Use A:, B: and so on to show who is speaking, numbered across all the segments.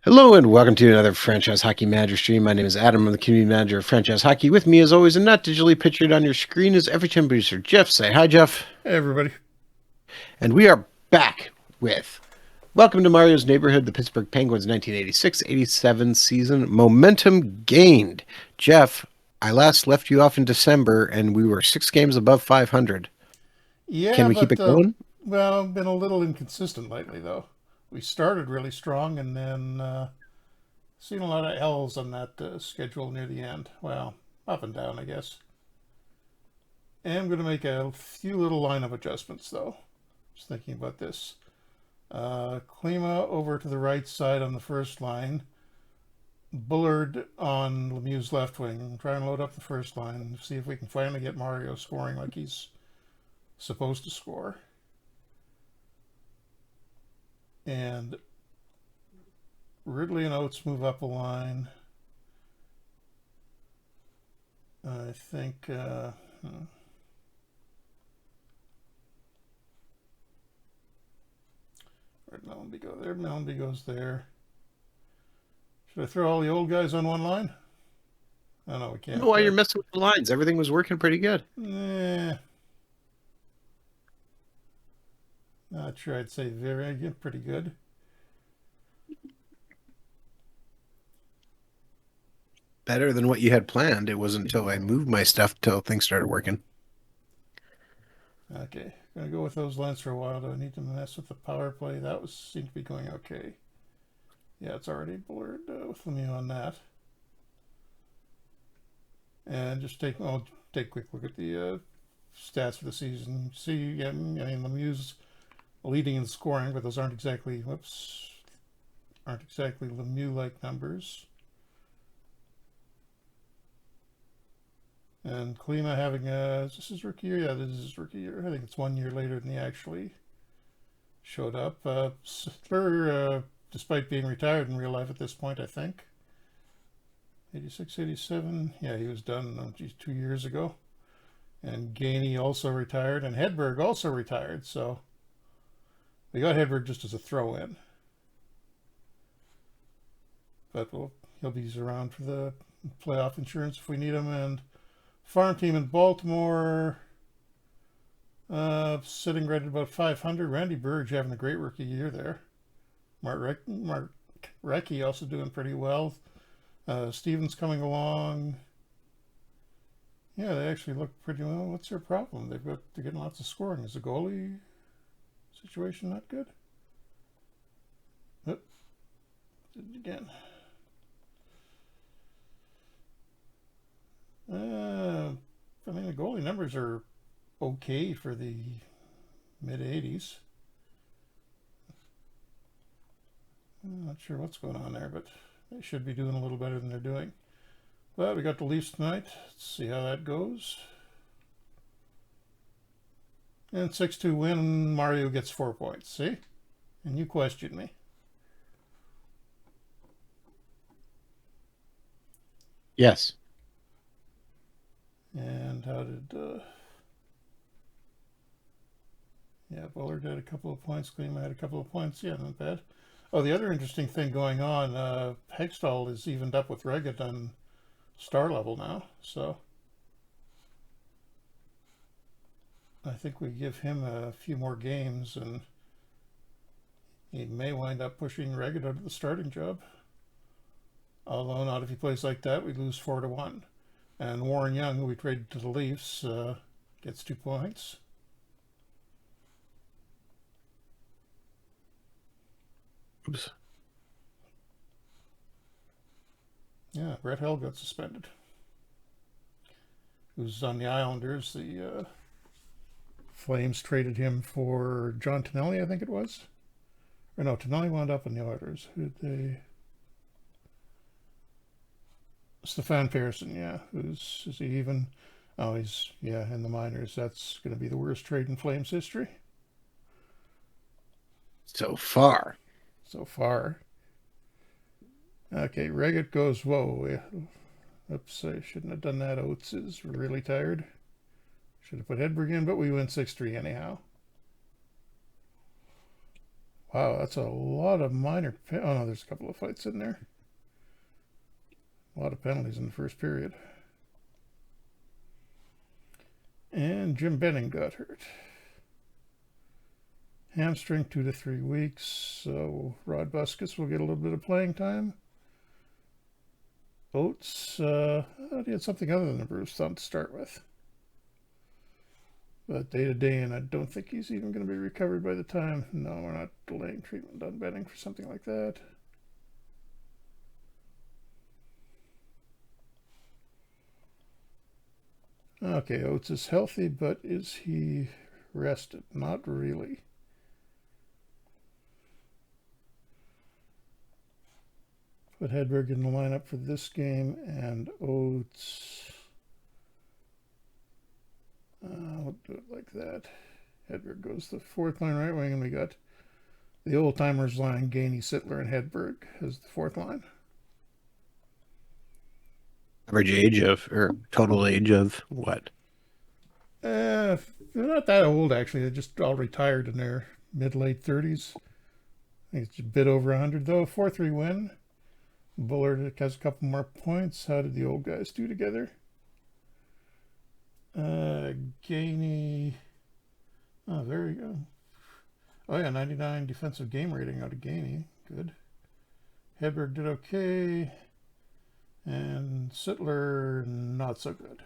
A: Hello and welcome to another Franchise Hockey Manager stream. My name is Adam. I'm the community manager of Franchise Hockey. With me, as always, and not digitally pictured on your screen, is every-time producer Jeff. Say hi, Jeff.
B: Hey, everybody.
A: And we are back with Welcome to Mario's Neighborhood, the Pittsburgh Penguins 1986-87 season. Momentum gained. Jeff, I last left you off in December, and we were 6 games above 500. Can
B: Yeah,
A: we keep
B: but,
A: it going?
B: well, been a little inconsistent lately, though. We started really strong and then seen a lot of L's on that schedule near the end. Well, up and down, I guess. And I'm going to make a few little lineup adjustments, though. Just thinking about this. Klima over to the right side on the first line. Bullard on Lemieux's left wing. Try and load up the first line and see if we can finally get Mario scoring like he's supposed to score. And Ridley and Oates move up a line. I think where'd Mellenby go there? Mellenby goes there. Should I throw all the old guys on one line? Oh no, we
A: I
B: can't.
A: don't know why you're messing with the lines. Everything was working pretty good.
B: Not sure I'd say very good, pretty good.
A: Better than what you had planned. It wasn't until I moved my stuff till things started working.
B: Okay, gonna go with those lines for a while. Do I need to mess with the power play? That seemed to be going okay. Yeah, it's already blurred with Lemieux on that. And just I'll take a quick look at the stats for the season. See, yeah, I mean, Lemieux's leading in scoring, but those aren't exactly, Lemieux-like numbers. And Klima having is this his rookie year? Yeah, this is his rookie year. I think it's 1 year later than he actually showed up. Sittler, despite being retired in real life at this point, I think. 86, 87. Yeah, he was done 2 years ago. And Gainey also retired, and Hedberg also retired. So we got Hedberg just as a throw-in. But he'll be around for the playoff insurance if we need him. And farm team in Baltimore, sitting right at about 500. Randy Burge having a great rookie year there. Mark Recchi also doing pretty well. Stevens coming along. Yeah, they actually look pretty well. What's their problem? They're getting lots of scoring. Is the goalie situation not good? Oh, did it again. I mean, the goalie numbers are okay for the mid-80s. I'm not sure what's going on there, but they should be doing a little better than they're doing. But we got the Leafs tonight. Let's see how that goes. And 6-2 win. Mario gets 4 points. See? And you questioned me.
A: Yes.
B: And how did... yeah, Bullard had a couple of points. Klima had a couple of points. Yeah, not bad. Oh, the other interesting thing going on, Hextall is evened up with Reggett on star level now. So I think we give him a few more games and he may wind up pushing Reggett out of the starting job. Although not if he plays like that, we lose 4-1. And Warren Young, who we traded to the Leafs, gets 2 points.
A: Oops.
B: Yeah, Brett Hell got suspended. Who's on the Islanders. The Flames traded him for John Tonelli, I think it was. Or no, Tonelli wound up in the Oilers. Who did they... Stefan Persson, yeah. Is he even... Oh, he's, yeah, in the minors. That's going to be the worst trade in Flames history.
A: So far.
B: So far. Okay, Reggett goes, whoa. Oops, I shouldn't have done that. Oates is really tired. Should have put Hedberg in, but we win 6-3 anyhow. Wow, that's a lot of minor. Oh no, there's a couple of fights in there. A lot of penalties in the first period. And Jim Benning got hurt. Hamstring 2 to 3 weeks. So Rod Buskus will get a little bit of playing time. Oates, he had something other than a bruised thumb to start with. But day to day, and I don't think he's even going to be recovered by the time. No, we're not delaying treatment on Benning for something like that. Okay, Oates is healthy, but is he rested? Not really. Put Hedberg in the lineup for this game, and Oates. We'll do it like that. Hedberg goes the fourth line right wing, and we got the old timers line: Gainey, Sittler, and Hedberg as the fourth line.
A: Average age of, or total age of what?
B: They're not that old actually. They're just all retired in their mid-late 30s. I think it's a bit over 100 though. 4-3 win. Bullard has a couple more points. How did the old guys do together? Gainey. Oh, very good. Oh yeah, 99 defensive game rating out of Gainey. Good. Hedberg did okay. And Sittler, not so good.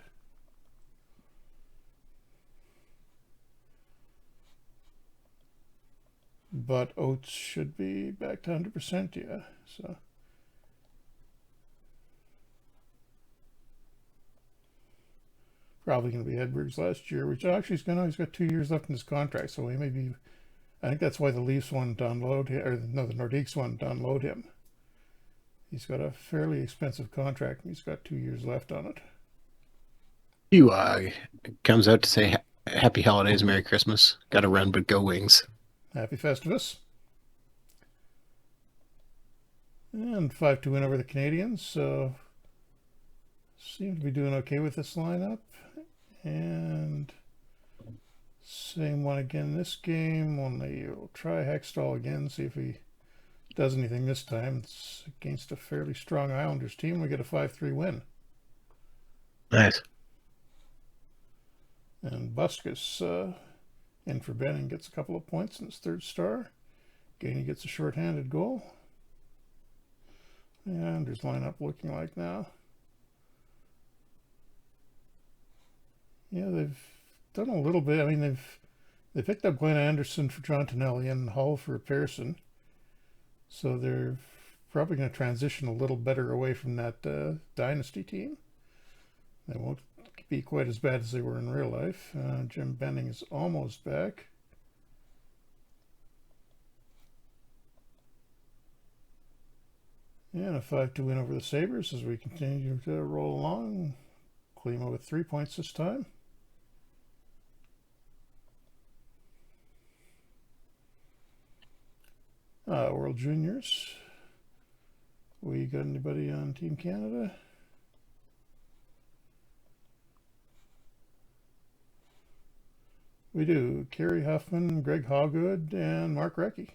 B: But Oates should be back to 100%, yeah. So probably going to be Hedberg's last year, which actually he's got 2 years left in his contract, so he may be. I think that's why the Leafs wanted to unload him, or no, the Nordiques wanted to unload him. He's got a fairly expensive contract, and he's got 2 years left on it.
A: You comes out to say happy holidays, Merry Christmas. Got to run, but go Wings.
B: Happy Festivus. And 5-2 win over the Canadiens, so seem to be doing okay with this lineup. And same one again this game, only we'll try Hextall again, see if he does anything this time. It's against a fairly strong Islanders team. We get a 5-3 win.
A: Nice.
B: And Buskus in for Benning gets a couple of points in his third star. Gainey gets a shorthanded goal. And there's lineup looking like now. Yeah, they've done a little bit. I mean, they picked up Glenn Anderson for John Tonelli and Hull for Pearson. So they're probably going to transition a little better away from that dynasty team. They won't be quite as bad as they were in real life. Jim Benning is almost back. And a 5-2 win over the Sabres as we continue to roll along. Klima with 3 points this time. World Juniors. We got anybody on Team Canada? We do. Kerry Huffman, Greg Hoggood, and Mark Recchi.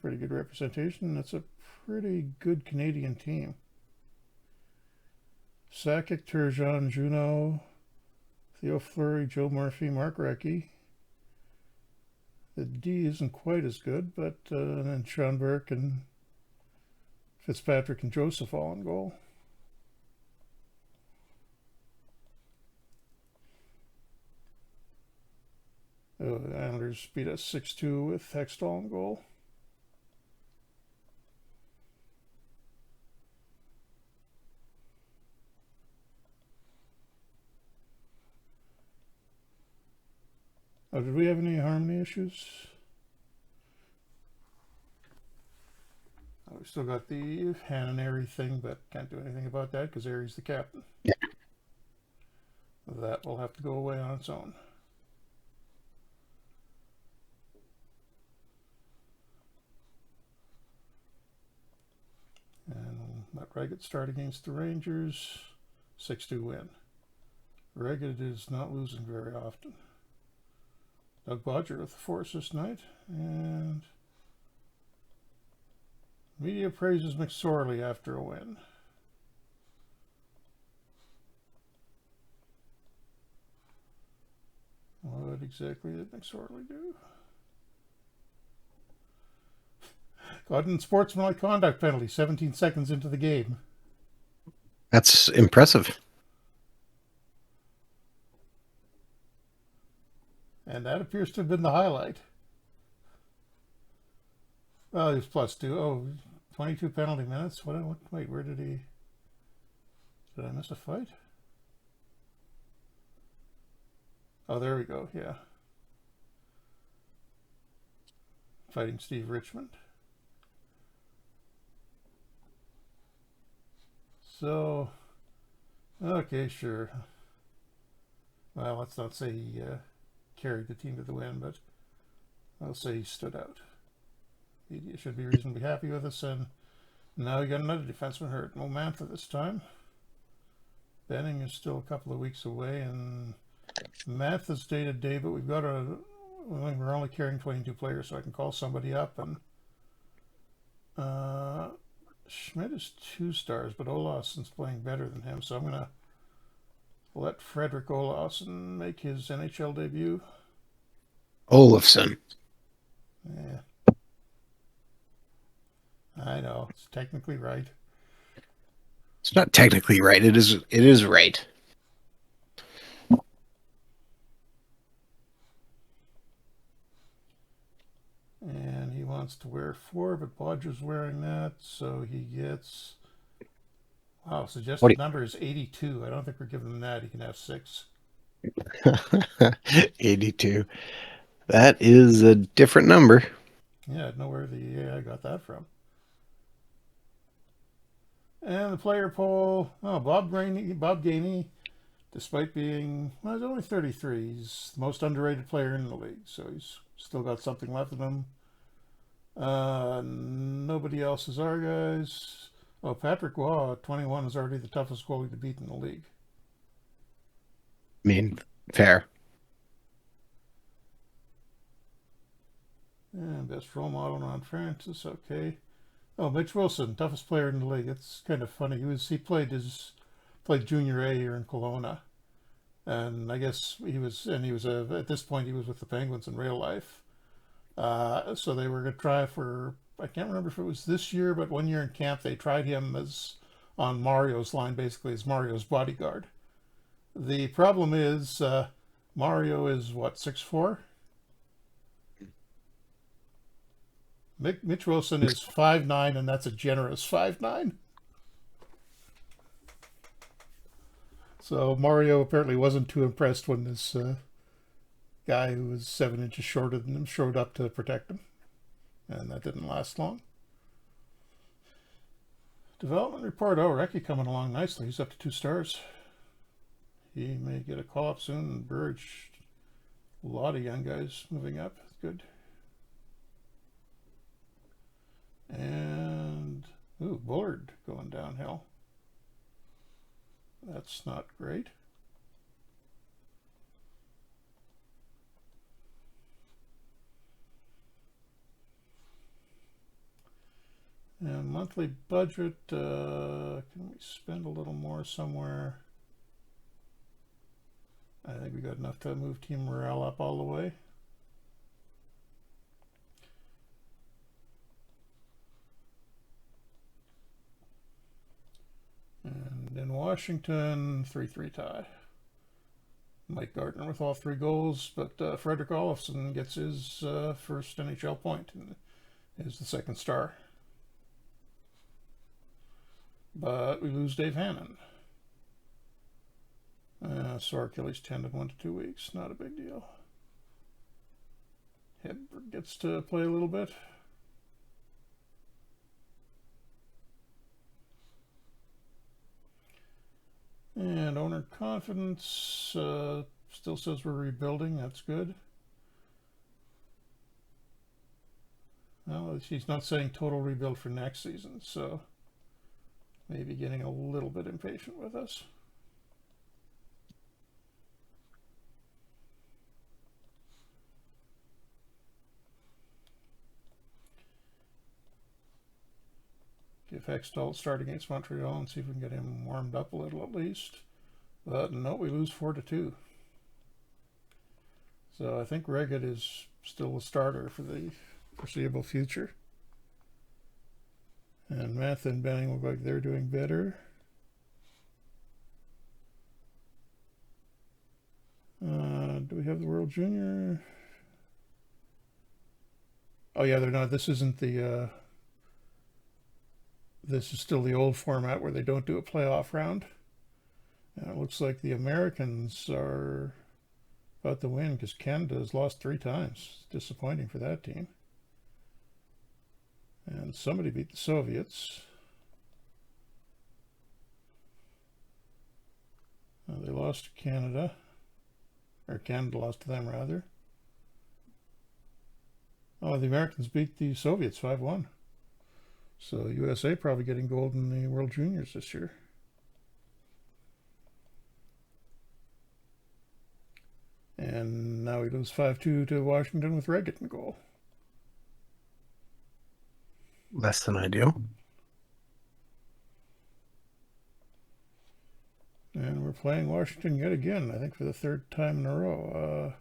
B: Pretty good representation. That's a pretty good Canadian team. Sakic, Turgeon, Juneau, Theo Fleury, Joe Murphy, Mark Recchi. The D isn't quite as good, but then Sean Burke and Fitzpatrick and Joseph all in goal. The Islanders beat us 6-2 with Hextall in goal. Oh, did we have any harmony issues? Oh, we still got the Hannon Airy thing, but can't do anything about that because Airy's the captain.
A: Yeah.
B: That will have to go away on its own. And let Reggett start against the Rangers. 6-2 win. Reggett is not losing very often. Doug Bodger with the 4 assists tonight. And media praises McSorley after a win. What exactly did McSorley do? Got in sportsmanlike conduct penalty 17 seconds into the game.
A: That's impressive.
B: And that appears to have been the highlight. Well, he was +2. Oh, 22 penalty minutes. Wait, where did he... Did I miss a fight? Oh, there we go, yeah. Fighting Steve Richmond. So, okay, sure. Well, let's not say he carried the team to the win, but I'll say he stood out. He should be reasonably happy with us, and now we got another defenseman hurt. No Mantha this time. Benning is still a couple of weeks away, and Mantha's day-to-day, but we've got we're only carrying 22 players, so I can call somebody up, and Schmidt is 2 stars, but Olausson's playing better than him, so I'm going to let Frederick Olausson make his NHL debut.
A: Olofsson.
B: Yeah. I know, it's technically right.
A: It's not technically right. It is right.
B: And he wants to wear 4, but Bodger's wearing that, so he gets... Wow, suggested number is 82. I don't think we're giving him that. He can have 6.
A: 82. That is a different number.
B: Yeah, I don't know where the AI got that from. And the player poll, Bob Gainey, despite being, well, he's only 33, he's the most underrated player in the league, so he's still got something left of him. Nobody else is our guys. Oh, Patrick Waugh at 21 is already the toughest goalie to beat in the league.
A: I mean, fair.
B: And best role model, Ron Francis, okay. Oh, Mitch Wilson, toughest player in the league. It's kind of funny. He played junior A here in Kelowna, and I guess he was at this point he was with the Penguins in real life. So they were going to try for, I can't remember if it was this year, but one year in camp they tried him as on Mario's line, basically as Mario's bodyguard. The problem is Mario is what, 6'4"? Mitch Wilson is 5'9", and that's a generous 5'9". So Mario apparently wasn't too impressed when this guy who was 7 inches shorter than him showed up to protect him. And that didn't last long. Development report. Oh, Recchi coming along nicely. He's up to 2 stars. He may get a call-up soon. And Burge, a lot of young guys moving up. Good. And, Bullard going downhill. That's not great. And monthly budget, can we spend a little more somewhere? I think we got enough to move team morale up all the way. And in Washington, 3-3 tie. Mike Gardner with all 3 goals, but Frederick Olofsson gets his first NHL point and is the 2nd star. But we lose Dave Hannon. Sore Achilles tendon, 1 to 2 weeks. Not a big deal. Hedberg gets to play a little bit. And owner confidence still says we're rebuilding. That's good. Well, he's not saying total rebuild for next season, so maybe getting a little bit impatient with us. if Hextall start against Montreal and see if we can get him warmed up a little at least. But no, we lose 4-2. So I think Reggett is still a starter for the foreseeable future. And Math and Benning look like they're doing better. Do we have the World Junior? Oh yeah, they're not. This isn't the. This is still the old format where they don't do a playoff round. And it looks like the Americans are about to win because Canada has lost 3 times. Disappointing for that team. And somebody beat the Soviets. They lost to Canada. Or Canada lost to them, rather. Oh, the Americans beat the Soviets 5-1. So USA probably getting gold in the World Juniors this year. And now we lose 5-2 to Washington with Reggett in goal.
A: Less than ideal.
B: And we're playing Washington yet again, I think for the 3rd time in a row.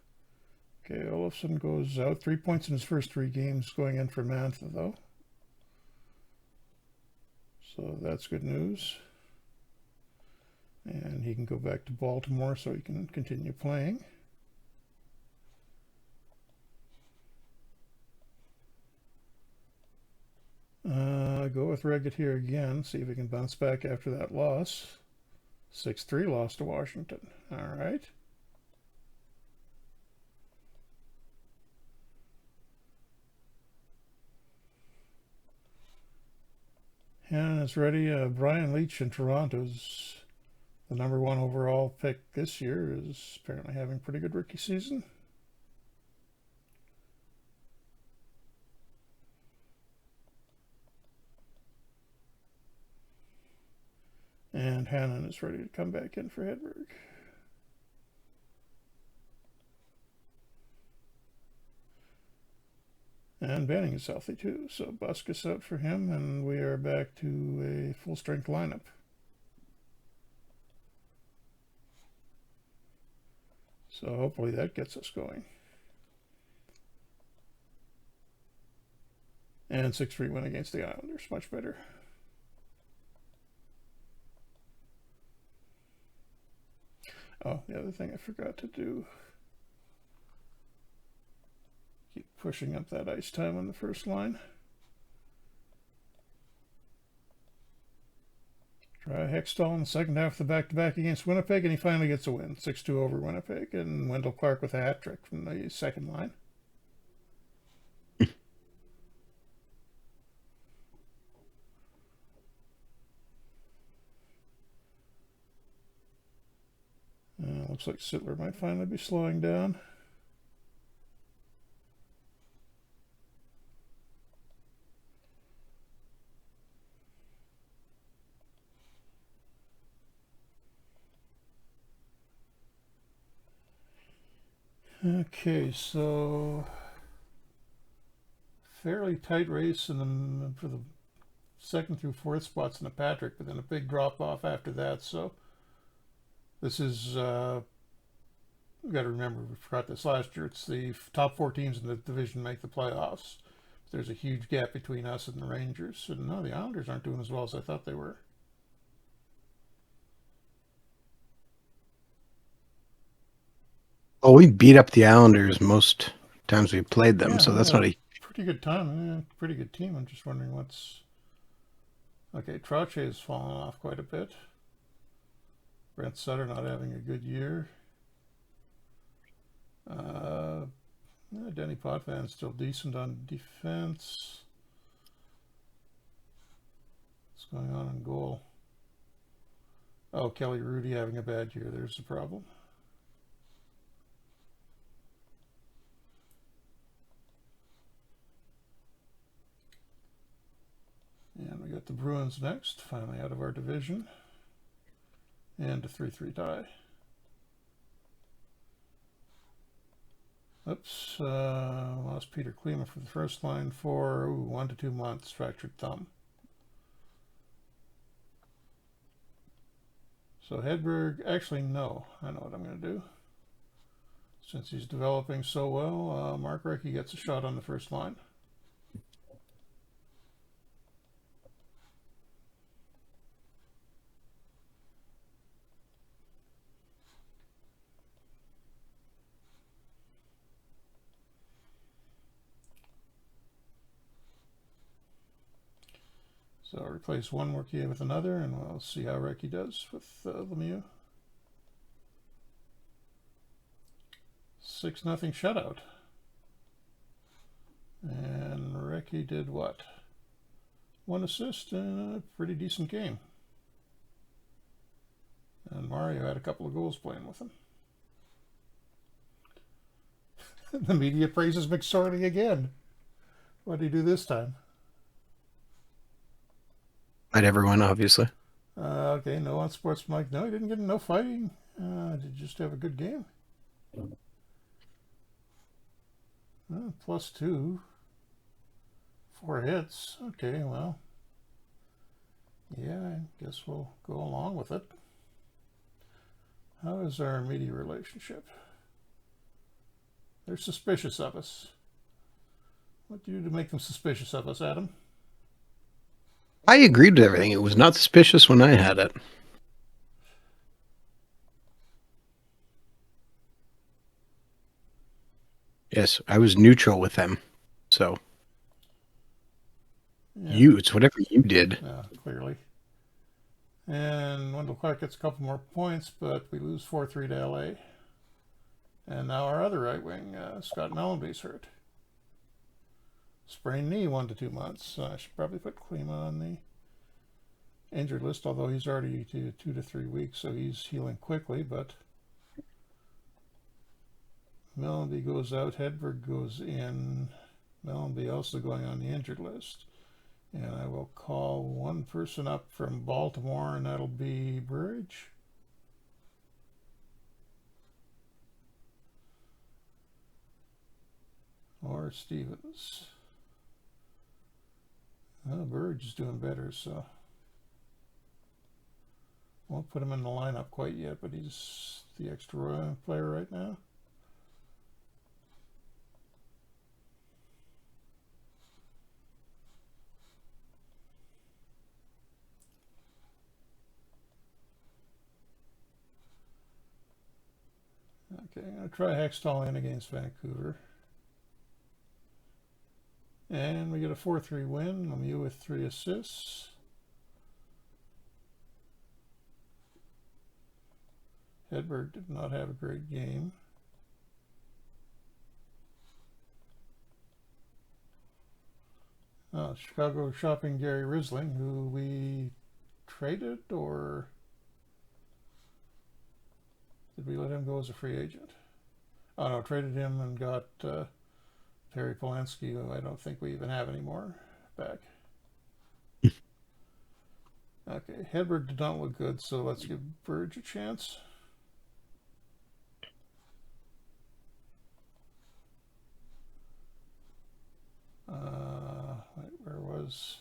B: Okay, Olofsson goes out. 3 points in his first 3 games, going in for Mantha, though. So that's good news. And he can go back to Baltimore so he can continue playing. Go with Reggett here again, see if he can bounce back after that loss. 6-3 loss to Washington. All right. Hannon is ready. Brian Leach in Toronto's the #1 overall pick this year, is apparently having a pretty good rookie season. And Hannon is ready to come back in for Hedberg. And Banning is healthy too, so Busk is out for him, and we are back to a full-strength lineup. So hopefully that gets us going. And 6-3 win against the Islanders, much better. Oh, the other thing I forgot to do. Keep pushing up that ice time on the first line. Try Hextall in the second half of the back-to-back against Winnipeg, and he finally gets a win. 6-2 over Winnipeg, and Wendell Clark with a hat trick from the second line. Looks like Sittler might finally be slowing down. Okay, so fairly tight race for the 2nd through 4th spots in the Patrick, but then a big drop off after that. So this is we've got to remember, we forgot this last year. It's the top 4 teams in the division make the playoffs. There's a huge gap between us and the Rangers. And no, the Islanders aren't doing as well as I thought they were.
A: Well, we beat up the Islanders most times we played them, so that's not a
B: pretty good time. Yeah, pretty good team. I'm just wondering what's... Okay, Trottier has fallen off quite a bit. Brent Sutter not having a good year. Denny Potvin still decent on defense. What's going on in goal? Oh, Kelly Rudy having a bad year. There's the problem. And we got the Bruins next, finally out of our division. And a 3-3 tie. Oops, lost Peter Klima for the first line for 1 to 2 months, fractured thumb. So Hedberg, actually, no. I know what I'm going to do. Since he's developing so well, Mark Recchi gets a shot on the first line. So I'll replace one Morkier with another, and we'll see how Recchi does with Lemieux. 6-0 shutout. And Recchi did what? 1 assist and a pretty decent game. And Mario had a couple of goals playing with him. The media praises McSorley again. What did he do this time?
A: Fight everyone, obviously.
B: Okay, no on sports mic. No, he didn't get no fighting. Did just have a good game. +2. 4 hits. Okay, well. Yeah, I guess we'll go along with it. How is our media relationship? They're suspicious of us. What do you do to make them suspicious of us, Adam?
A: I agreed with everything. It was not suspicious when I had it. Yes, I was neutral with them. So
B: Yeah.
A: it's whatever you did.
B: Clearly. And Wendell Clark gets a couple more points, but we lose 4-3 to LA. And now our other right wing, Scott Mellenby's hurt. Sprained knee, 1 to 2 months. I should probably put Klima on the injured list, although he's already 2 to 3 weeks, so he's healing quickly. But Mellenby goes out, Hedberg goes in. Mellenby also going on the injured list. And I will call one person up from Baltimore, and that'll be Burridge. Or Stevens. Well, Burridge is doing better, so won't put him in the lineup quite yet, but he's the extra player right now. Okay, I'm going to try Hextall in against Vancouver. And we get a 4-3 win. Lemieux with 3 assists. Hedberg did not have a great game. Chicago shopping Gary Risling, who we traded, or did we let him go as a free agent? Oh no, traded him and got Terry Polanski, who I don't think we even have anymore, back. Okay, Hedberg did not look good, so let's give Burge a chance. Where was...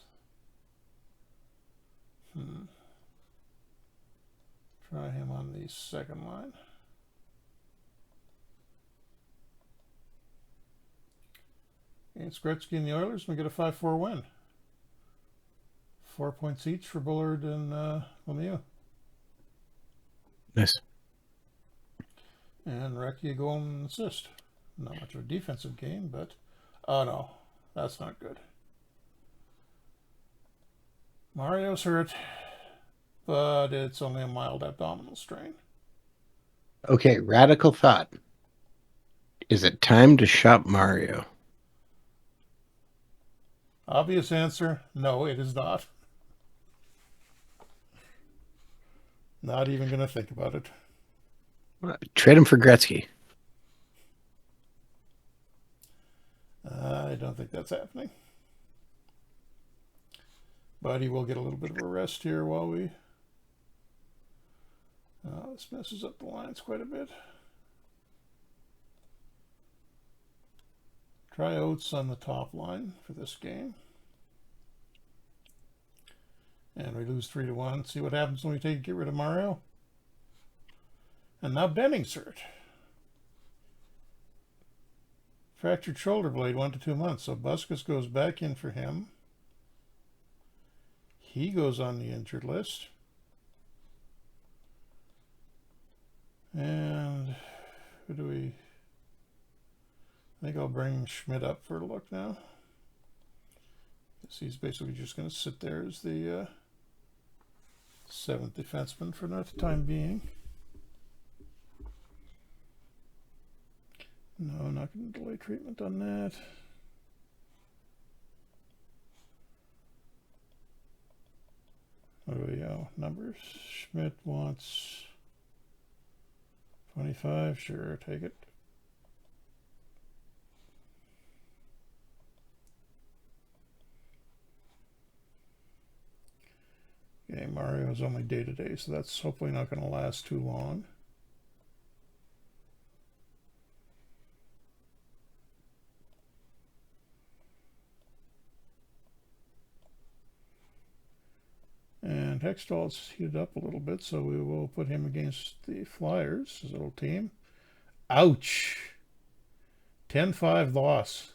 B: Try him on the second line. Against Gretzky and the Oilers, we get a 5-4 win. 4 points each for Bullard and Lemieux.
A: Nice.
B: And Recchi a goal and assist. Not much of a defensive game, but... Oh no, that's not good. Mario's hurt, but it's only a mild abdominal strain.
A: Okay, radical thought. Is it time to shop Mario?
B: Obvious answer, no, it is not. Not even going to think about it.
A: Trade him for Gretzky.
B: I don't think that's happening. But he will get a little bit of a rest here while we... this messes up the lines quite a bit. Try Oates on the top line for this game. And we lose 3-1. See what happens when we get rid of Mario? And now Benning's hurt. Fractured shoulder blade, 1 to 2 months. So Buskus goes back in for him. He goes on the injured list. And who do we... I think I'll bring Schmidt up for a look now. He's basically just going to sit there as the 7th defenseman for the time being. No, not going to delay treatment on that. What do we go? Numbers. Schmidt wants 25. Sure, take it. Okay, Mario's only day-to-day, so that's hopefully not going to last too long. And Hextall's heated up a little bit, so we will put him against the Flyers, his little team. Ouch! 10-5 loss.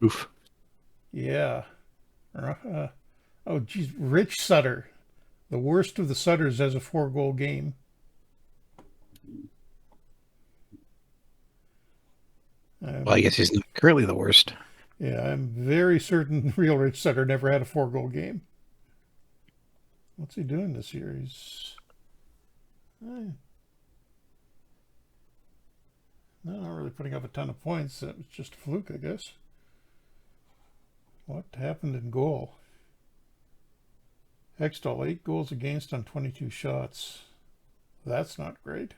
A: Oof.
B: Yeah. Oh, geez. Rich Sutter. The worst of the Sutters has a 4-goal game.
A: Well, I guess he's not currently the worst.
B: Yeah, I'm very certain real Rich Sutter never had a 4-goal game. What's he doing this year? He's... no, not really putting up a ton of points. It was just a fluke, I guess. What happened in goal? Hextall, 8 goals against on 22 shots. That's not great.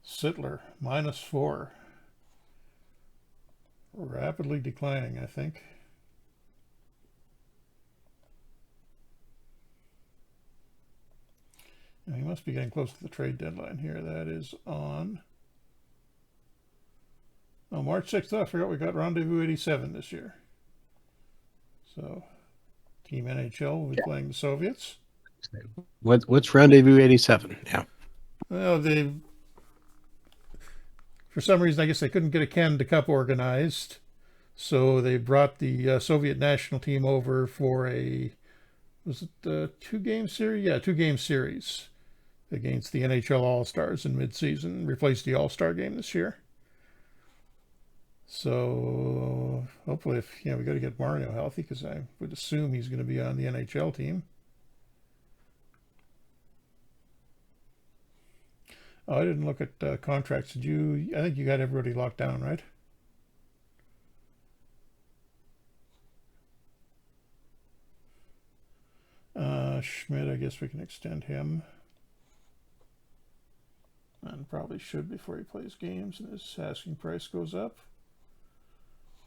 B: Sittler, -4. Rapidly declining, I think. Now he must be getting close to the trade deadline here. That is on... oh, March 6th. Oh, I forgot we got Rendezvous 87 this year. So, Team NHL will be playing the Soviets.
A: What's Rendezvous 87? Yeah.
B: Well, they... for some reason, I guess they couldn't get a Canada Cup organized. So they brought the Soviet national team over for a... was it a 2-game series? Yeah, 2-game series against the NHL All-Stars in mid-season. Replaced the All-Star game this year. So hopefully, if we got to get Mario healthy, because I would assume he's going to be on the NHL team. Oh, I didn't look at contracts. Did you? I think you got everybody locked down, right? Schmidt, I guess we can extend him. And probably should before he plays games and his asking price goes up.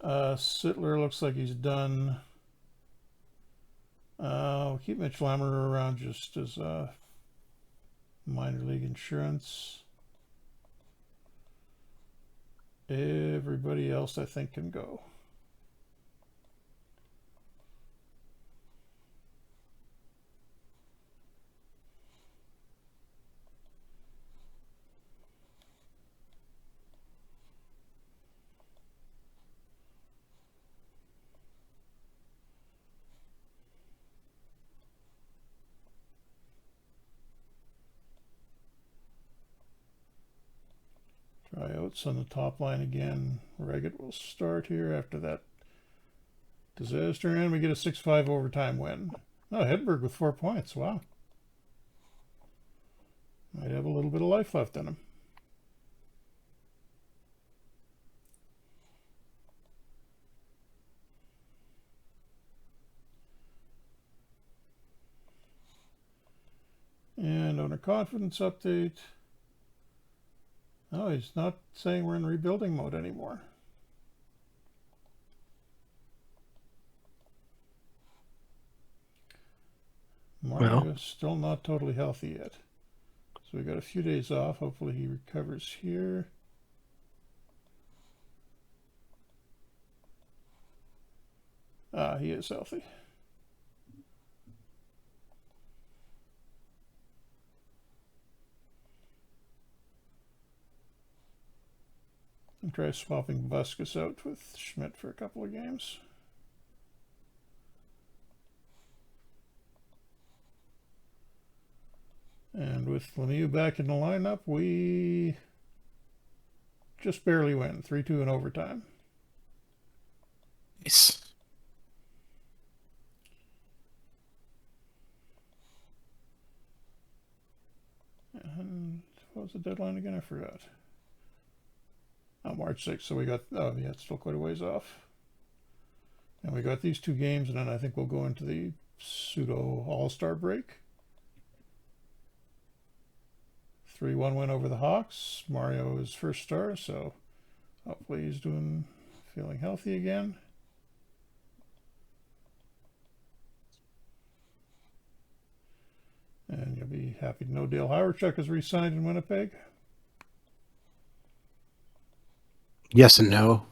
B: Sittler looks like he's done. We'll keep Mitch Lammer around just as minor league insurance. Everybody else, I think, can go. Tryouts on the top line again. Reggett will start here after that disaster, and we get a 6-5 overtime win. Oh, Hedberg with 4 points. Wow. Might have a little bit of life left in him. And owner confidence update. Oh, he's not saying we're in rebuilding mode anymore. Mario is still not totally healthy yet. So we got a few days off. Hopefully he recovers here. He is healthy. And try swapping Buskus out with Schmidt for a couple of games. And with Lemieux back in the lineup, we just barely win. 3-2 in overtime.
A: Nice.
B: And what was the deadline again? I forgot. Oh, March 6th. So we got, oh yeah, it's still quite a ways off. And we got these 2 games, and then I think we'll go into the pseudo All-Star break. 3-1 win over the Hawks. Mario is first star, so hopefully he's feeling healthy again. And you'll be happy to know Dale Howardchuk is re-signed in Winnipeg.
A: Yes and no.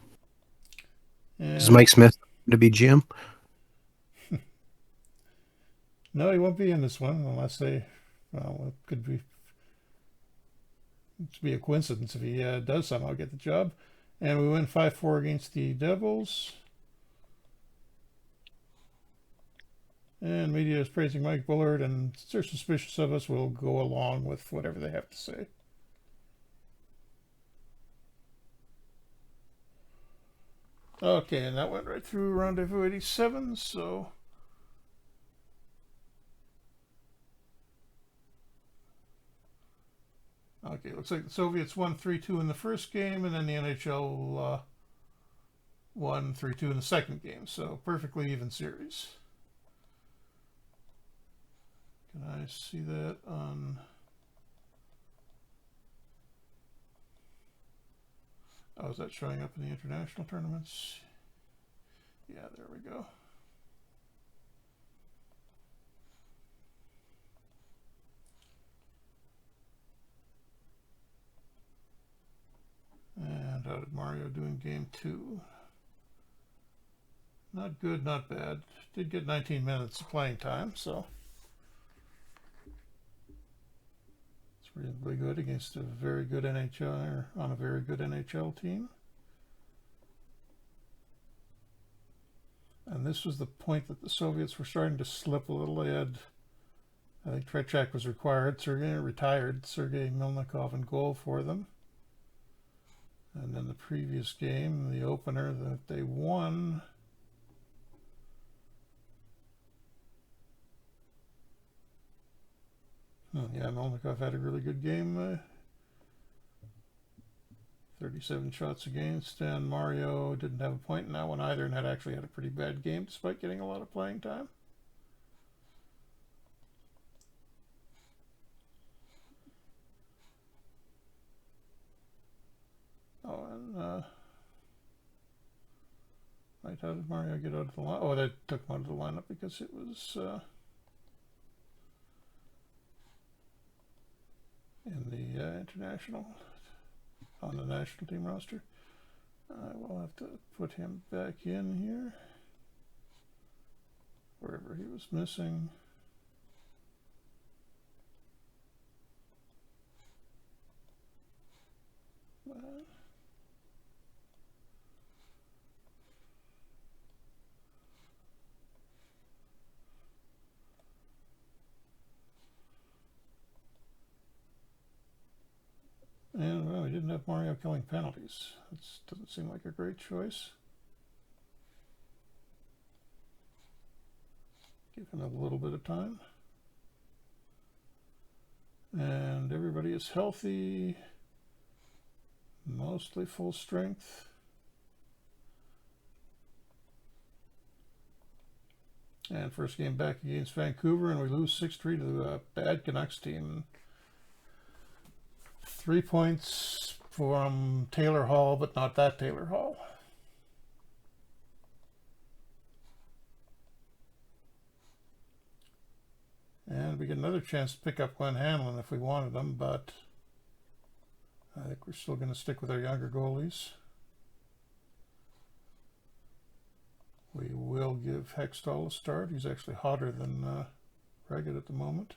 B: And
A: Is Mike Smith to be GM?
B: no, he won't be in this one unless they, well, it could be, it's be a coincidence if he does somehow get the job. And we win 5-4 against the Devils. And media is praising Mike Bullard, and since they're suspicious of us, we'll go along with whatever they have to say. Okay, and that went right through Rendezvous 87, so... Okay, looks like the Soviets won 3-2 in the first game, and then the NHL won 3-2 in the second game, so perfectly even series. Can I see that on... Oh, is that showing up in the international tournaments? Yeah, there we go. And how did Mario do in game 2? Not good, not bad. Did get 19 minutes of playing time, so it's reasonably good against a very good NHL, or on a very good NHL team. And this was the point that the Soviets were starting to slip a little. They had, I think Trechak was retired, Sergei Milnikov in goal for them. And then the previous game, the opener that they won, yeah, Milnikov had a really good game. 37 shots against, and Mario didn't have a point in that one either, and had actually had a pretty bad game despite getting a lot of playing time. Oh, and right, how did Mario get out of the line? Oh, they took him out of the lineup because it was in the international, on the national team roster. I will have to put him back in here, wherever he was missing. And well, we didn't have Mario killing penalties. That doesn't seem like a great choice. Give him a little bit of time. And everybody is healthy, mostly full strength. And first game back against Vancouver, and we lose 6-3 to the bad Canucks team. 3 points from Taylor Hall, but not that Taylor Hall. And we get another chance to pick up Glenn Hanlon if we wanted him, but I think we're still going to stick with our younger goalies. We will give Hextall a start. He's actually hotter than Reggett at the moment.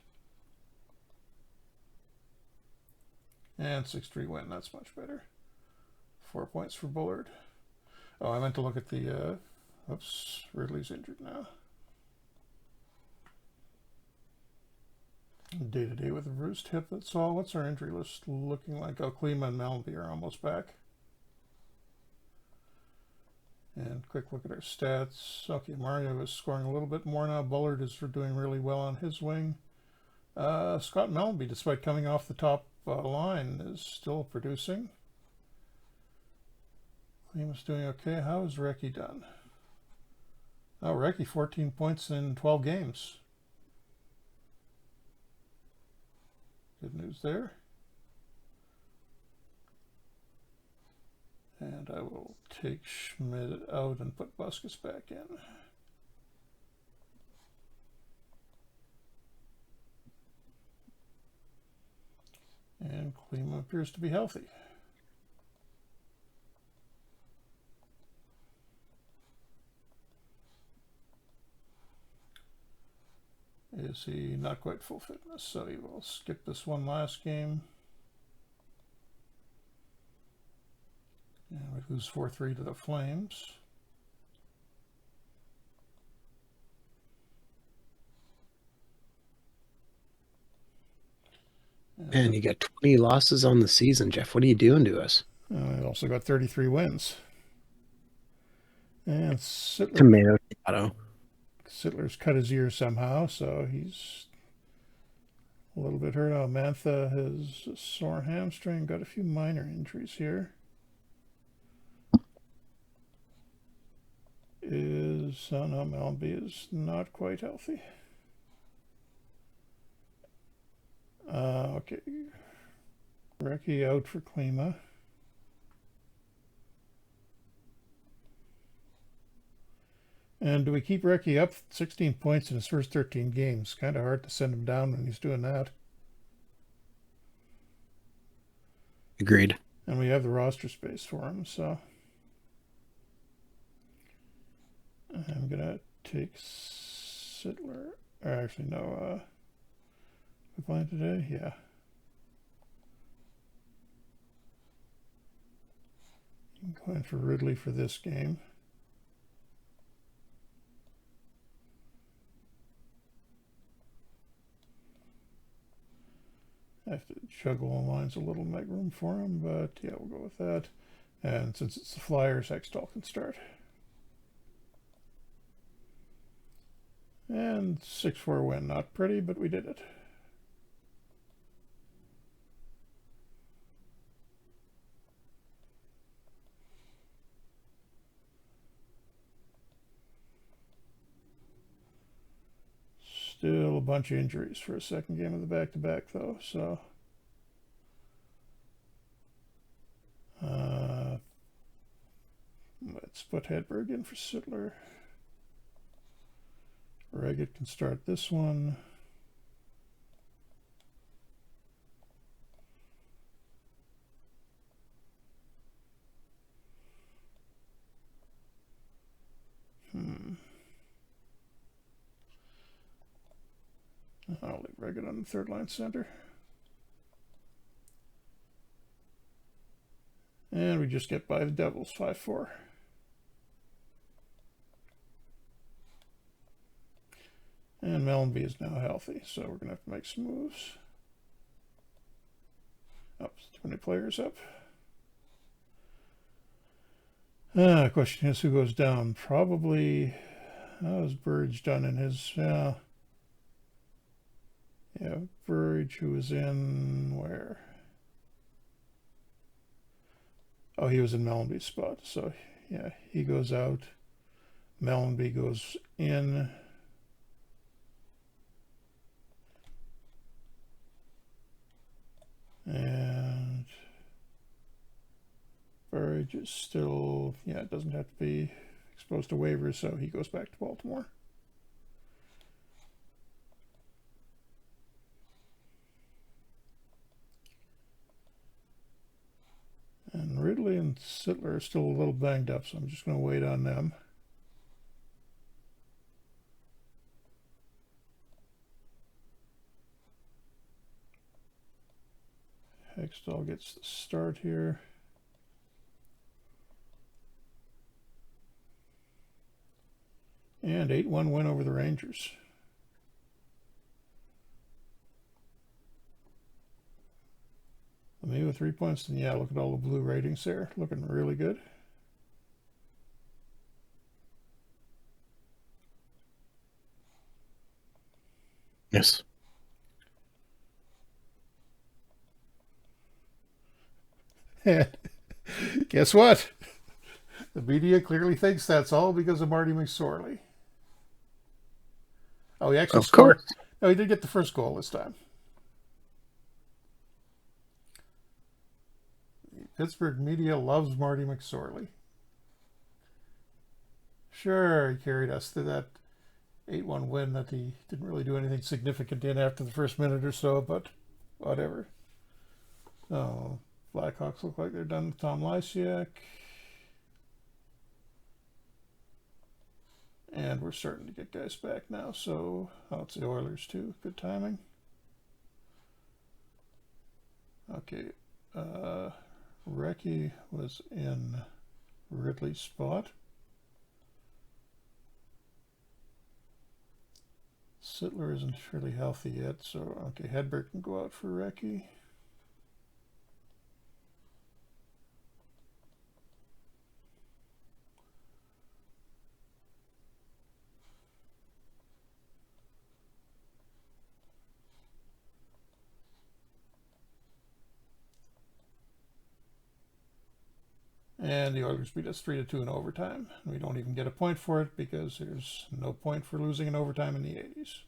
B: And 6-3 win. That's much better. 4 points for Bullard. Oh, I meant to look at the... oops, Ridley's injured now. Day-to-day with a bruised hip, that's all. What's our injury list looking like? Oh, Klima and Melby are almost back. And quick look at our stats. Okay, Mario is scoring a little bit more now. Bullard is doing really well on his wing. Scott Melby, despite coming off the top line, is still producing. Klima's doing okay. How is Recchi done? Oh, Recchi, 14 points in 12 games. Good news there. And I will take Schmidt out and put Buskus back in. And Klima appears to be healthy. Is he not quite full fitness? So he will skip this one last game. And we lose 4-3 to the Flames.
A: And you got 20 losses on the season, Jeff. What are you doing to us?
B: We also got 33 wins. And Sittler.
A: Tomato.
B: Sittler's cut his ear somehow, so he's a little bit hurt. Oh, Mantha has a sore hamstring. Got a few minor injuries here. No, Melby is not quite healthy. Okay. Recchi out for Klima. And do we keep Recchi up? 16 points in his first 13 games. Kind of hard to send him down when he's doing that.
A: Agreed.
B: And we have the roster space for him, so I'm gonna take Sittler. Or actually, no. We playing today? Yeah. I'm going for Ridley for this game. I have to juggle the lines a little, make room for him, but yeah, we'll go with that. And since it's the Flyers, Hextall can start. And 6-4 win. Not pretty, but we did it. Still a bunch of injuries for a second game of the back-to-back, though, so... let's put Hedberg in for Sittler. Reggett can start this one. I'll leave Reggett on the third line center. And we just get by the Devils 5-4. And Melby is now healthy, so we're going to have to make some moves. Up, too many players up. Question is who goes down? Probably, how is Burridge done in his, yeah, Burridge, who was in where? Oh, he was in Melby's spot, so yeah, he goes out. Melby goes in. And Burridge is still, yeah, it doesn't have to be exposed to waivers, so he goes back to Baltimore. And Ridley and Sittler are still a little banged up, so I'm just going to wait on them. Hextall gets the start here. And 8-1 win over the Rangers. Maybe with 3 points, and yeah, look at all the blue ratings there. Looking really good.
A: Yes.
B: And guess what? The media clearly thinks that's all because of Marty McSorley. Oh, he actually
A: Of
B: scored.
A: course.
B: No, he did get the first goal this time. The Pittsburgh media loves Marty McSorley. Sure, he carried us to that 8-1 win that he didn't really do anything significant in after the first minute or so, but whatever. Oh, Blackhawks look like they're done with Tom Lysiak. And we're starting to get guys back now, so it's the Oilers too. Good timing. Okay, Recchi was in Ridley's spot. Sittler isn't fairly healthy yet, so okay, Hedberg can go out for Recchi. And the Oilers beat us 3-2 in overtime. We don't even get a point for it because there's no point for losing in overtime in the 80s.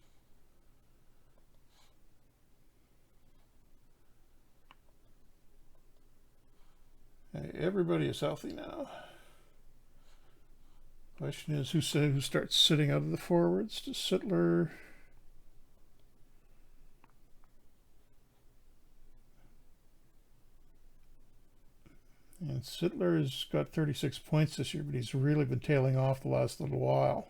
B: Hey, everybody is healthy now. Question is, who starts sitting out of the forwards? Does Sittler? And Sittler has got 36 points this year, but he's really been tailing off the last little while.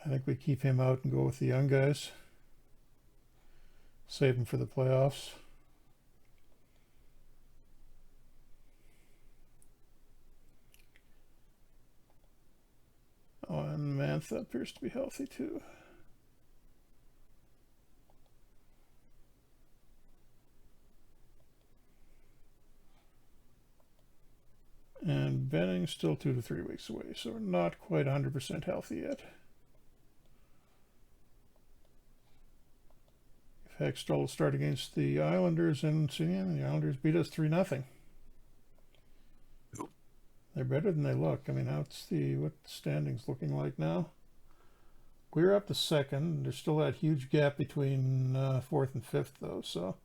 B: I think we keep him out and go with the young guys. Save him for the playoffs. Oh, and Mantha appears to be healthy too. And Benning's still 2 to 3 weeks away, so we're not quite 100% healthy yet. If Hextall will start against the Islanders, and the Islanders beat us 3-0. They're better than they look. I mean, what the standings looking like now? We're up to second. There's still that huge gap between fourth and fifth, though. So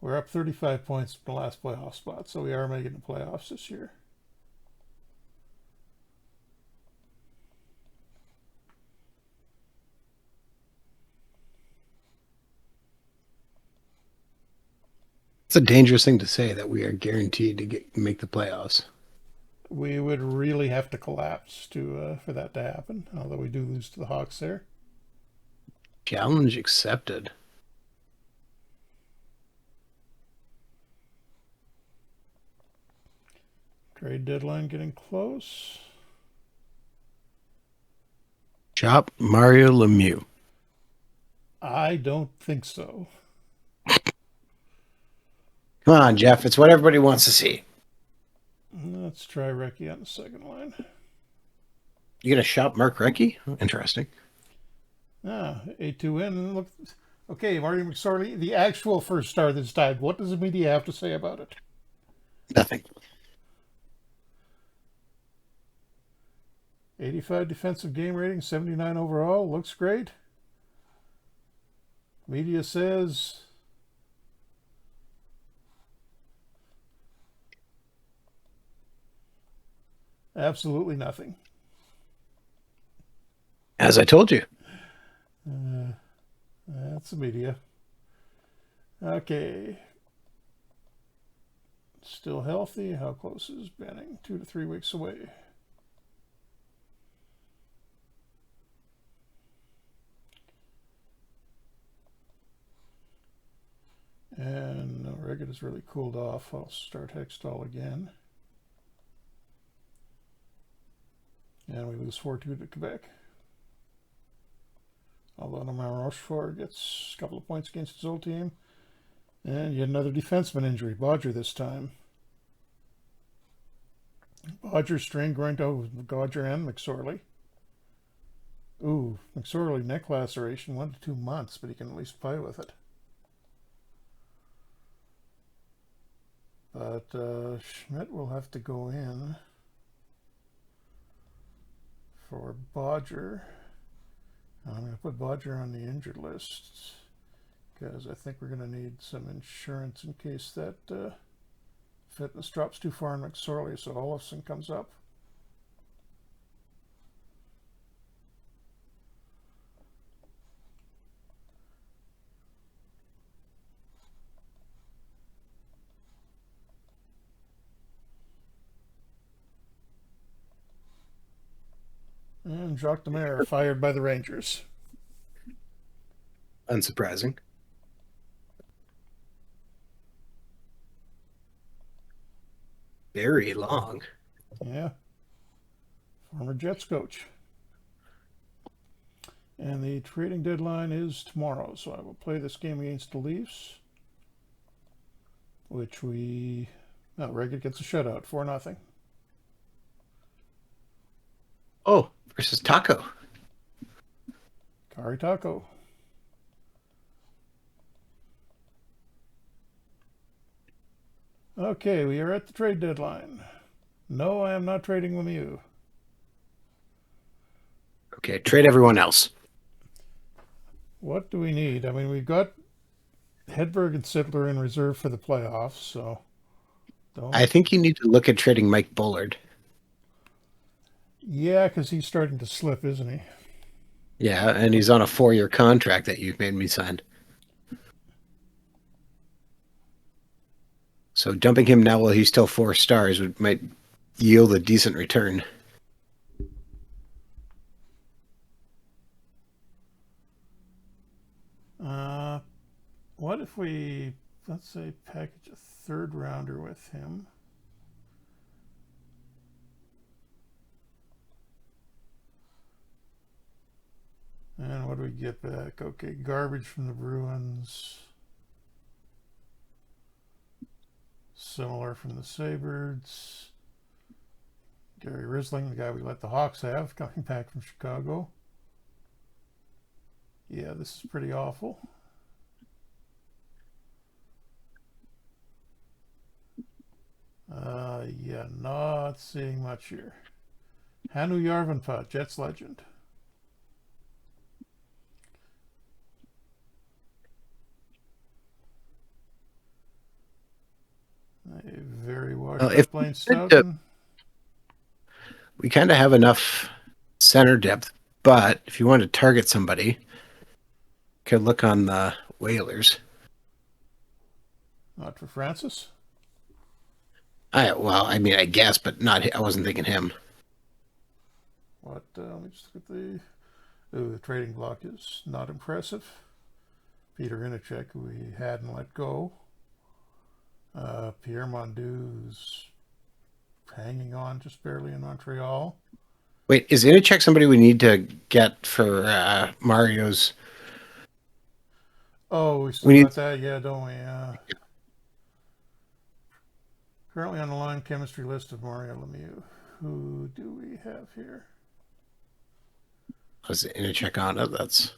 B: we're up 35 points from the last playoff spot. So we are making the playoffs this year.
A: It's a dangerous thing to say that we are guaranteed to make the playoffs.
B: We would really have to collapse for that to happen, although we do lose to the Hawks there.
A: Challenge accepted.
B: Trade deadline getting close.
A: Chop Mario Lemieux.
B: I don't think so.
A: Come on, Jeff. It's what everybody wants to see.
B: Let's try Recchi on the second line.
A: You gonna shop Mark Recchi? Interesting.
B: 8-2 win. Look, okay, Marty McSorley, the actual first star this time. What does the media have to say about it?
A: Nothing.
B: 85 defensive game rating, 79 overall. Looks great. Media says absolutely nothing.
A: As I told you.
B: That's the media. Okay. Still healthy. How close is Benning? 2 to 3 weeks away. And Reggit has really cooled off. I'll start Hextall again. And we lose 4-2 to Quebec. Although Norman Rochefort gets a couple of points against his old team. And yet another defenseman injury. Bodger this time. Bodger strained groin with Bodger and McSorley. Ooh, McSorley neck laceration, 1 to 2 months, but he can at least play with it. But Schmidt will have to go in for Bodger. I'm going to put Bodger on the injured list because I think we're going to need some insurance in case that fitness drops too far in McSorley, so Olofsson comes up. And Jacques Demare fired by the Rangers.
A: Unsurprising. Very long.
B: Yeah. Former Jets coach. And the trading deadline is tomorrow, so I will play this game against the Leafs, which Reggit gets a shutout, 4-0.
A: Oh, versus Taco.
B: Kari Taco. Okay, we are at the trade deadline. No, I am not trading Lemieux.
A: Okay, trade everyone else.
B: What do we need? I mean, we've got Hedberg and Sittler in reserve for the playoffs, so
A: I think you need to look at trading Mike Bullard.
B: Yeah, because he's starting to slip, isn't he?
A: Yeah, and he's on a 4-year contract that you've made me sign. So dumping him now while he's still 4 stars might yield a decent return.
B: What if we, let's say, package a 3rd rounder with him? And what do we get back? Okay, garbage from the Bruins. Similar from the Sabres. Gary Risling, the guy we let the Hawks have, coming back from Chicago. Yeah, this is pretty awful. Yeah, not seeing much here. Hanu Yarvanpää, Jets legend. A very washed up Blaine Stoughton.
A: We kind of have enough center depth, but if you want to target somebody, could look on the Whalers.
B: Not for Francis?
A: I guess, but not. I wasn't thinking him.
B: What? Let me just look at the... Ooh, the trading block is not impressive. Peter Inachek, who we had and let go. Pierre Mondou's hanging on just barely in Montreal.
A: Wait, is Inachek somebody we need to get for Mario's?
B: Oh, we still got that? Yeah, don't we? Currently on the line chemistry list of Mario Lemieux. Who do we have here?
A: Was Inachek on it? That's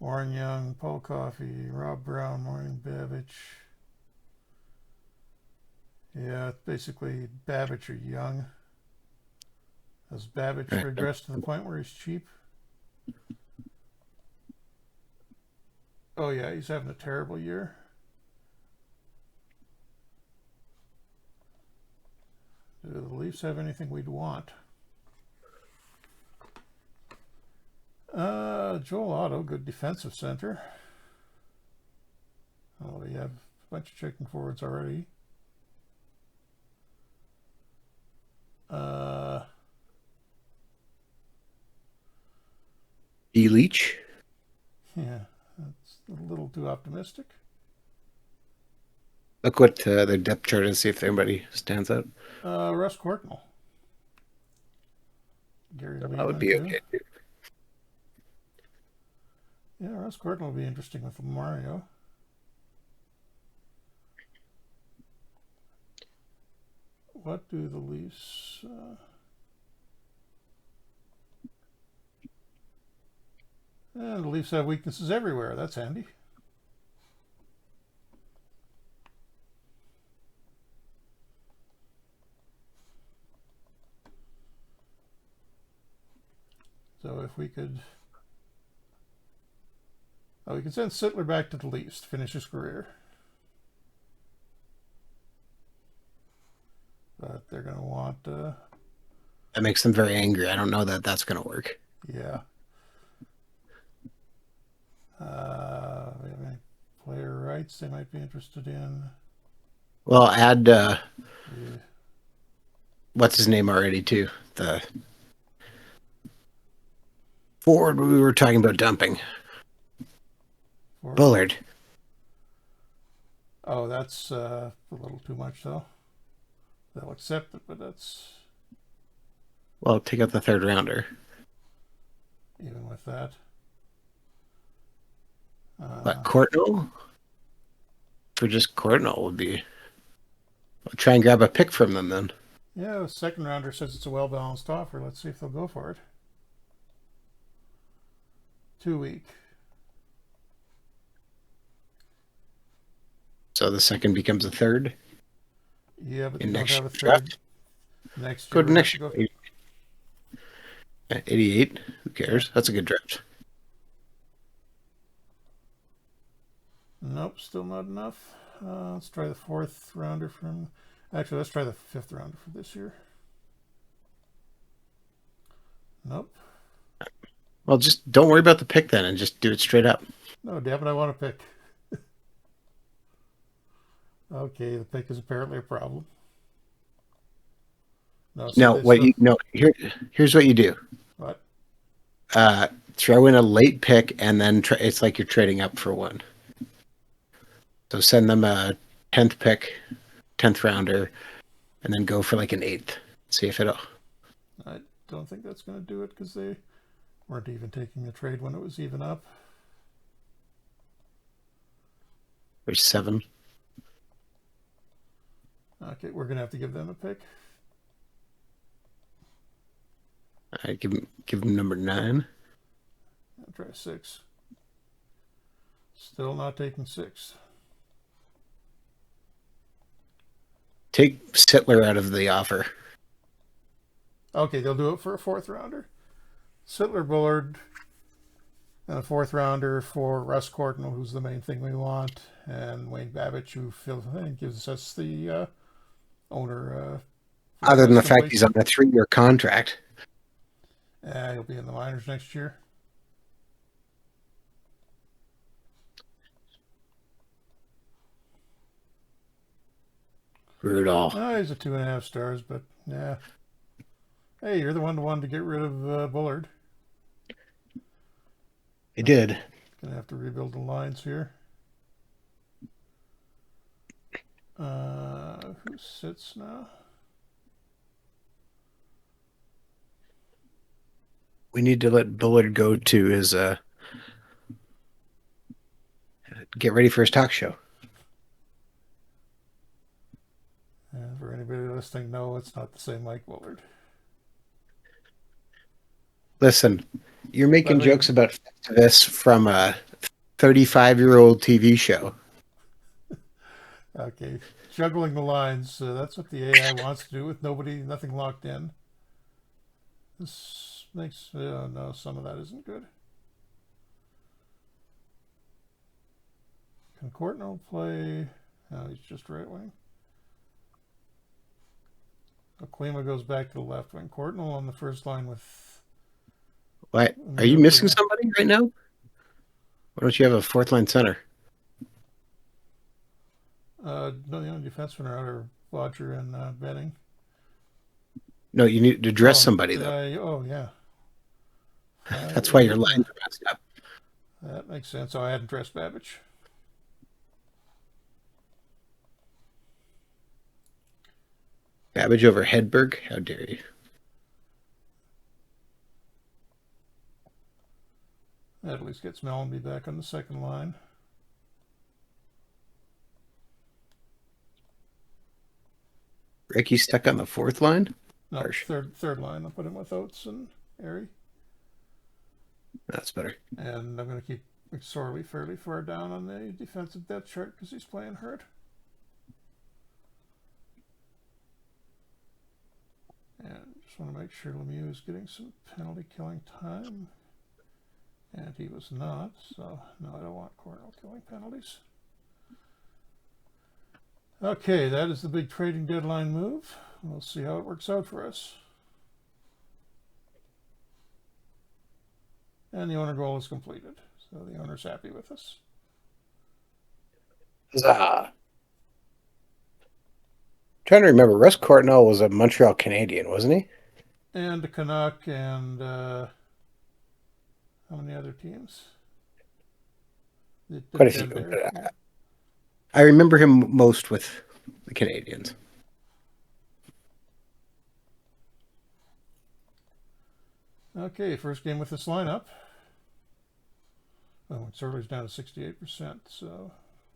B: Warren Young, Paul Coffey, Rob Brown, Maureen Babbage. Yeah, basically Babbage or Young. Has Babbage regressed to the point where he's cheap? Oh yeah, he's having a terrible year. Do the Leafs have anything we'd want? Joel Otto, good defensive center. Oh, we have a bunch of checking forwards already.
A: E. Leach.
B: Yeah, that's a little too optimistic.
A: Look what their depth chart is, see if anybody stands out.
B: Russ Courtnall. Gary
A: That would
B: Leeman,
A: be
B: too.
A: okay.
B: Yeah, Russ Courtnall will be interesting with Mario. What do the Leafs... And the Leafs have weaknesses everywhere. That's handy. So if we could... Oh, we could send Sittler back to the Leafs to finish his career. But they're going to want...
A: That makes them very angry. I don't know that that's going to work.
B: Yeah. We have any player rights they might be interested in?
A: Well, add
B: Yeah.
A: what's his name already too. The forward we were talking about dumping.
B: Forward.
A: Bullard.
B: Oh, that's a little too much, though. They'll accept it, but that's
A: Well, take out the third rounder.
B: even with that.
A: But Courtnall? For just Courtnall would be... I'll try and grab a pick from them then.
B: Yeah, the second rounder says it's a well-balanced offer. Let's see if they'll go for it. 2 week.
A: So the second becomes a third.
B: Yeah, but
A: In
B: they don't
A: next
B: have a third.
A: draft?
B: Next
A: Go
B: year.
A: to next year. 88. Who cares? That's a good draft.
B: Nope, still not enough. Let's try the fourth rounder from... Actually, let's try the fifth rounder for this year. Nope.
A: Well, just don't worry about the pick then and just do it straight up.
B: No, damn it, I want to pick. Okay, the pick is apparently a problem. No,
A: here's what you do.
B: What?
A: Throw in a late pick and then it's like you're trading up for one. So send them a 10th pick, 10th rounder, and then go for like an 8th. See if it'll...
B: I don't think that's going to do it because they weren't even taking the trade when it was even up.
A: There's 7.
B: Okay, we're going to have to give them a pick.
A: All right, give them number 9.
B: I'll try 6. Still not taking 6.
A: Take Sittler out of the offer.
B: Okay, they'll do it for a fourth rounder. Sittler, Bullard, and a fourth rounder for Russ Courtnall, who's the main thing we want, and Wayne Babich, who gives us the owner.
A: Other than the fact he's on a 3-year contract.
B: He'll be in the minors next year.
A: Rudolph.
B: Oh, he's a 2.5 stars, but yeah. Hey, you're the one who wanted to get rid of Bullard.
A: He did.
B: Gonna have to rebuild the lines here. Who sits now?
A: We need to let Bullard go to his get ready for his talk show.
B: And for anybody listening, no, it's not the same Mike Bullard.
A: Listen, you're making jokes about this from a 35-year-old TV show.
B: Okay, juggling the lines. That's what the AI wants to do with nothing locked in. This makes no, some of that isn't good. Can Courtnall play? No, he's just right wing. Aquima goes back to the left wing. Courtnall on the first line with...
A: What? Are you missing somebody right now? Why don't you have a fourth line center?
B: No, defensemen are out, or Lodger and Benning.
A: No, you need to dress somebody though.
B: Yeah.
A: That's why your lines are messed up.
B: That makes sense. Oh, I hadn't dressed Babich.
A: Babbage over Hedberg? How dare you?
B: That at least gets Mellenby back on the second line.
A: Ricky stuck on the fourth line?
B: No,
A: Harsh.
B: third line. I'll put him with Oates and Airy.
A: That's better.
B: And I'm going to keep McSorley fairly far down on the defensive depth chart because he's playing hurt. And just want to make sure Lemieux is getting some penalty killing time. And he was not, so no, I don't want Cornell killing penalties. Okay, that is the big trading deadline move. We'll see how it works out for us. And the owner goal is completed, so the owner's happy with us.
A: Huzzah. Trying to remember, Russ Courtnall was a Montreal Canadian, wasn't he?
B: And a Canuck and how many other teams?
A: Quite a few. I remember him most with the Canadians.
B: Okay, first game with this lineup. Oh, Surly's down to 68%, so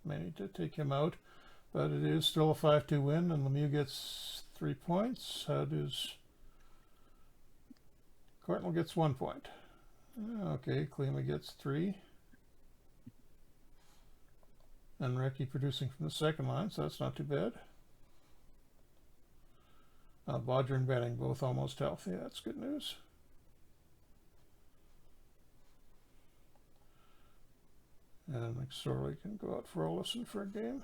B: may need to take him out. But it is still a 5-2 win, and Lemieux gets 3 points. How does Courtnall gets 1 point? Okay, Klima gets 3. And Recchi producing from the second line, so that's not too bad. Bodger and Benning both almost healthy. That's good news. And McSorley can go out for Olsen for a game.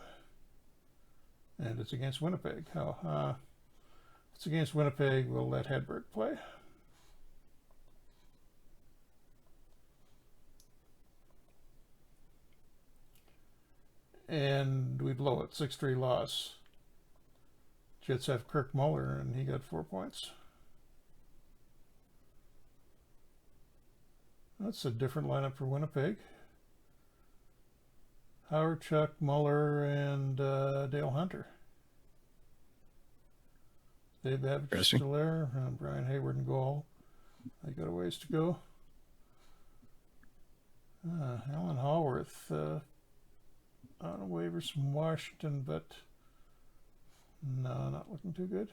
B: And it's against Winnipeg. It's against Winnipeg. We'll let Hedberg play. And we blow it. 6-3 loss. Jets have Kirk Muller, and he got 4 points. That's a different lineup for Winnipeg. Howard, Chuck, Muller, and Dale Hunter. Dave Babbage still there. Brian Hayward and goal. They got a ways to go. Alan Haworth on waivers from Washington, but no, not looking too good.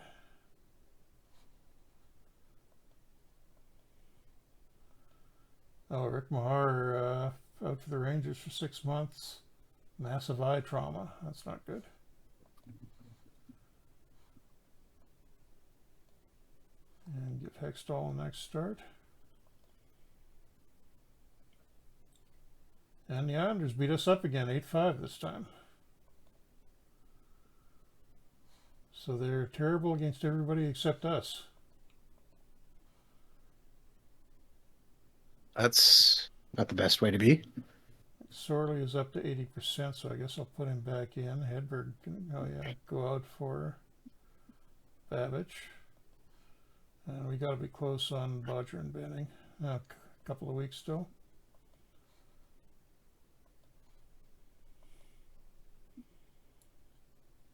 B: Oh, Rick Mahar out for the Rangers for 6 months. Massive eye trauma. That's not good. And give Hextall a next start. And the Islanders beat us up again, 8-5 this time. So they're terrible against everybody except us.
A: That's not the best way to be.
B: Sorley is up to 80%, so I guess I'll put him back in. Hedberg can, go out for Babbage. And we got to be close on Bodger and Benning. A couple of weeks still.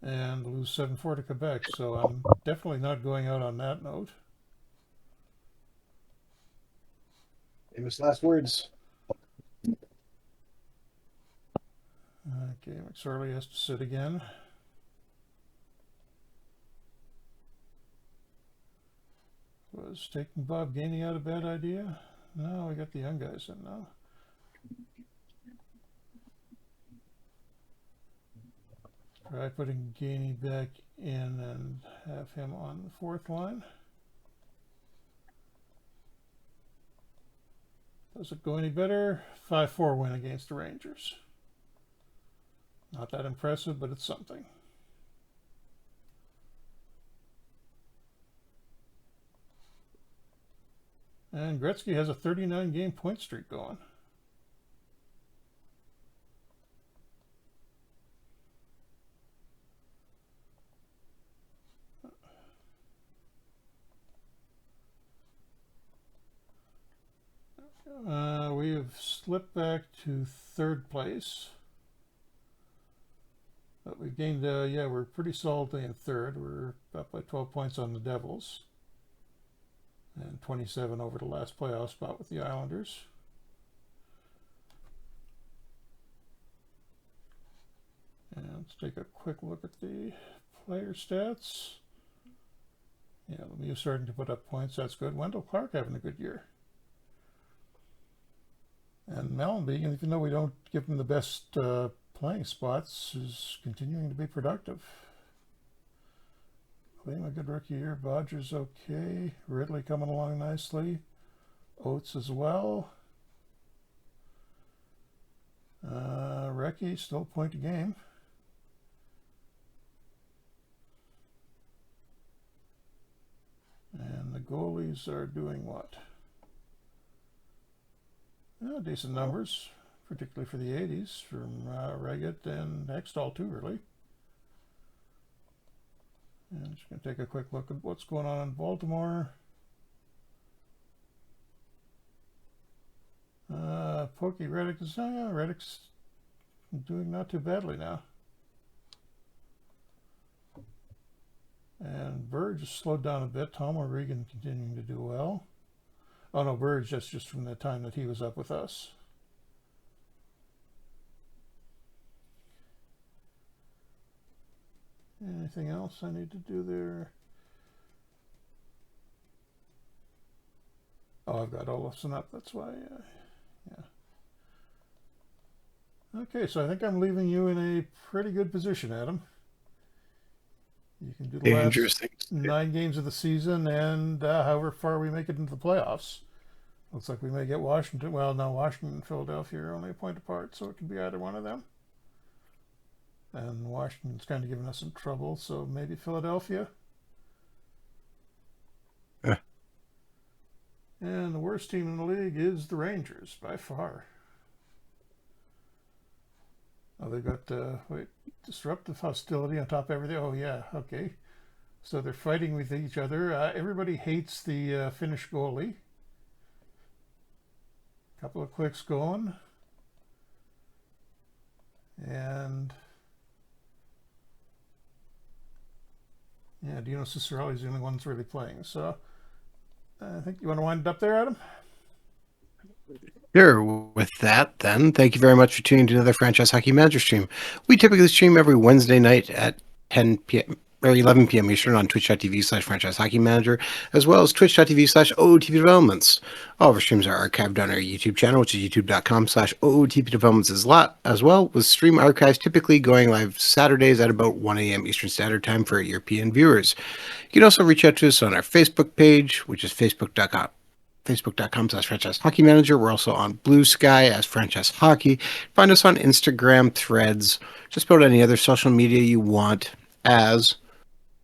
B: And lose 7-4 to Quebec, so I'm definitely not going out on that note.
A: Famous last words.
B: Okay, McSorley has to sit again. Was taking Bob Gainey out a bad idea? No, we got the young guys in now. Try putting Gainey back in and have him on the fourth line. Does it go any better? 5-4 win against the Rangers. Not that impressive, but it's something. And Gretzky has a 39-game point streak going. We have slipped back to third place. But we've gained, yeah, we're pretty solidly in third. We're up by 12 points on the Devils and 27 over the last playoff spot with the Islanders. And let's take a quick look at the player stats. Yeah, Lemieux starting to put up points. That's good. Wendell Clark having a good year. And Mellenby, even though we don't give him the best playing spots, is continuing to be productive. Claim a good rookie year. Bodger's okay. Ridley coming along nicely. Oates as well. Recchi still a point a game. And the goalies are doing what? Decent numbers, particularly for the 80s, from Reggett and Hextall too, really. And just going to take a quick look at what's going on in Baltimore. Pokey Reddick is, Reddick's doing not too badly now. And Burge just slowed down a bit. Tom O'Regan continuing to do well. Oh no, Burge, that's just from the time that he was up with us. Anything else I need to do there? Oh, I've got Olafson up, that's why, yeah. Okay, so I think I'm leaving you in a pretty good position, Adam. You can do the last 9 games of the season and however far we make it into the playoffs. Looks like we may get Washington. Well, no, Washington and Philadelphia are only a point apart, so it could be either one of them. And Washington's kind of giving us some trouble, so maybe Philadelphia. And the worst team in the league is the Rangers, by far. Oh, they've got, disruptive hostility on top of everything. Oh, yeah, okay. So they're fighting with each other. Everybody hates the Finnish goalie. Couple of clicks going. And, yeah, Dino Ciccarelli's the only one that's really playing. So I think you want to wind it up there, Adam?
A: Sure. With that, then, thank you very much for tuning to another Franchise Hockey Manager stream. We typically stream every Wednesday night at 10 p.m. or 11 p.m. Eastern on twitch.tv/Franchise Hockey Manager, as well as twitch.tv/OOTP Developments. All of our streams are archived on our YouTube channel, which is youtube.com/OOTP Developments as well, with stream archives typically going live Saturdays at about 1 a.m. Eastern Standard Time for European viewers. You can also reach out to us on our Facebook page, which is facebook.com/Franchise Hockey Manager. We're also on Bluesky as Franchise Hockey. Find us on Instagram, Threads, just about any other social media you want as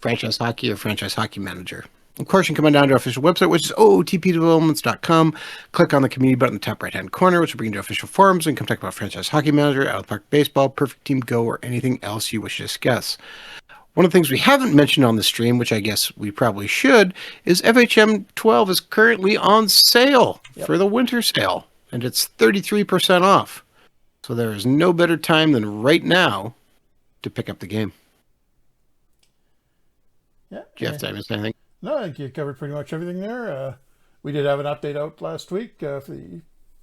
A: Franchise Hockey or Franchise Hockey Manager. Of course, you can come on down to our official website, which is ootpdevelopments.com. Click on the community button in the top right-hand corner, which will bring you to official forums, and come talk about Franchise Hockey Manager, Out of the Park Baseball, Perfect Team Go, or anything else you wish to discuss. One of the things we haven't mentioned on the stream, which I guess we probably should, is FHM 12 is currently on sale for the winter sale, and it's 33% off. So there is no better time than right now to pick up the game.
B: Yeah.
A: Jeff, did I miss anything?
B: No, I think you covered pretty much everything there. We did have an update out last week for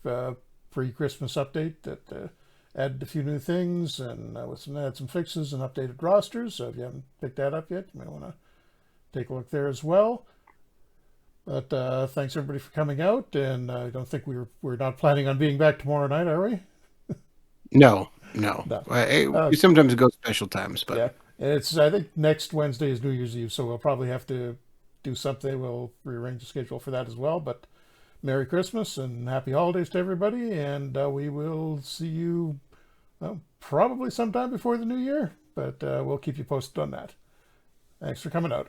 B: the pre-Christmas update that added a few new things and had some fixes and updated rosters. So if you haven't picked that up yet, you may want to take a look there as well. But thanks everybody for coming out, and I don't think we're not planning on being back tomorrow night, are we?
A: No. We sometimes go special times, but
B: yeah, I think next Wednesday is New Year's Eve, so we'll probably have to do something. We'll rearrange the schedule for that as well. But Merry Christmas and Happy Holidays to everybody, and we will see you probably sometime before the new year, but we'll keep you posted on that. Thanks for coming out.